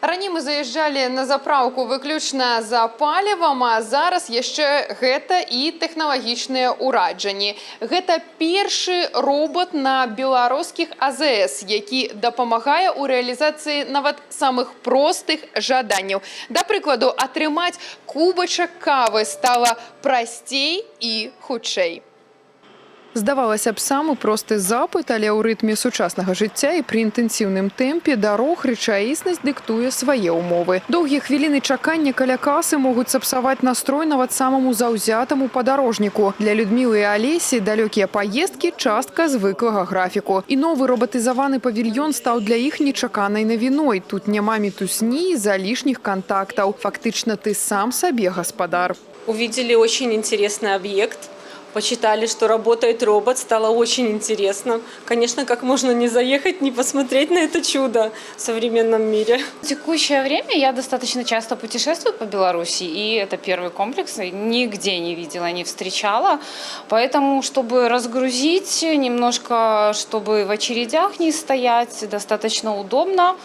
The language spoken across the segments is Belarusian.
Раней мы заезжали на заправку выключна за палівам, а зараз яшчэ гэта і тэхналагічныя ўраджанні. Гэта першы робот на беларускіх АЗС, які дапамагае ў рэалізацыі нават самых простых жаданняў. Да прыкладу, атрымаць кубачак кавы стала прасцей і хутчэй. Здавалася б, самы просты запыт, але ў рытме сучаснага жыцця і пры інтэнсіўным тэмпе дарог рэчаіснасць дыктуе свае ўмовы. Доўгія хвіліны чакання каля касы могуць сапсаваць настрой нават самаму заўзятаму падарожніку. Для Людмілы і Алесі далёкія паездкі – частка звыклага графіку. І новы робатызаваны павільён стаў для іх нечаканай навіной. Тут няма мітусні і залішніх кантактаў. Фактычна ты сам сабе гаспадар. Увидели очень интересный объект. Почитали, что работает робот, стало очень интересно. Конечно, как можно не заехать, не посмотреть на это чудо в современном мире. В текущее время я достаточно часто путешествую по Беларуси, и это первый комплекс, нигде не видела, не встречала. Поэтому, чтобы разгрузить немножко, чтобы в очередях не стоять, достаточно удобно.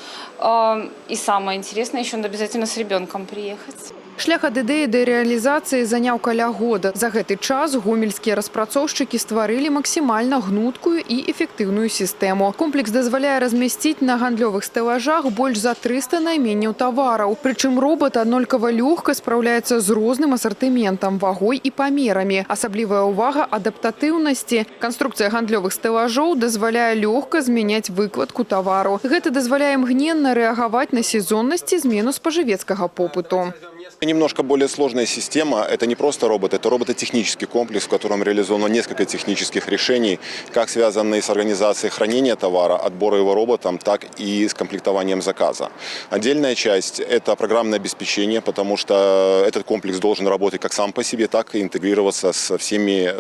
И самое интересное, еще надо обязательно с ребенком приехать. Шлях ад ідэі да рэалізацыі заняў каля года. За гэты час гомельскія распрацоўшчыкі стварылі максімальна гнуткую і эфектыўную сістэму. Комплекс дазваляе размясціць на гандлёвых стэлажах больш за 300 найменняў тавараў. Прычым робот аднолькава лёгка спраўляецца з розным асартыментам, вагой і памерамі. Асаблівая ўвага адаптатыўнасці. Канструкцыя гандлёвых стэлажоў дазваляе лёгка змяняць выкладку тавару. Гэта дазваляе імгненна рэагаваць на сезоннасць і змену спажывецкага попыту. Немножко более сложная система. Это не просто робот, это робототехнический комплекс, в котором реализовано несколько технических решений, как связанные с организацией хранения товара, отбора его роботом, так и с комплектованием заказа. Отдельная часть – это программное обеспечение, потому что этот комплекс должен работать как сам по себе, так и интегрироваться со всеми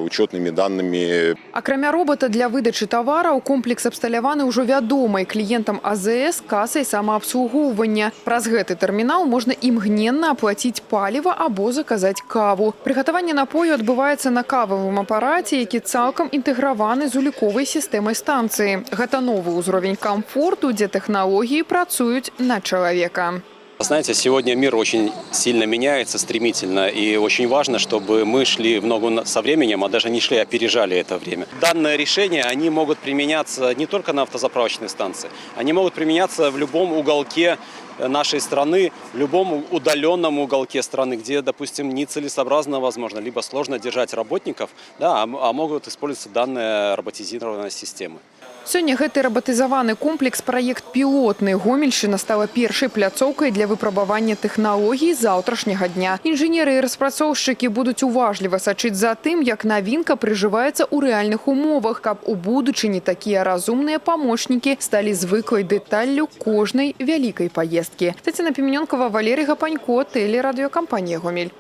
учетными данными. Акрамя робота для выдачы тавараў, комплекс абсталяваны ўжо вядомай кліентам АЗС касай самаабслугоўвання. Праз гэты тэрмінал можна імгненна аплаціць паліва або заказаць каву. Прыгатаванне напою адбываецца на кававым апараце, які цалкам інтэграваны з уліковай сістэмай станцыі. Гэта новы ўзровень камфорту, дзе тэхналогіі працуюць на чалавека. Знаете, сегодня мир очень сильно меняется, стремительно, и очень важно, чтобы мы шли в ногу со временем, а даже не шли, опережали это время. Данные решения, они могут применяться не только на автозаправочной станции, они могут применяться в любом уголке нашей страны, в любом удаленном уголке страны, где, допустим, нецелесообразно, возможно, либо сложно держать работников, да, а могут использоваться данные роботизированной системы. Сёння гэты рабатызаваны комплекс праект пілотны. Гомельшчына стала першай пляцоўкай для выпрабавання тэхналогій заўтрашняга дня. Інжынеры і распрацоўшчыкі будуць уважліва сачыць за тым, як навінка прыжываецца ў рэальных умовах, каб у будучыні такія разумныя памочнікі сталі звыклай дэталлю кожнай вялікай паездкі. Тацяна Піменёнкова, Валерий Гапанько, тэлерадыёкампанія «Гомель».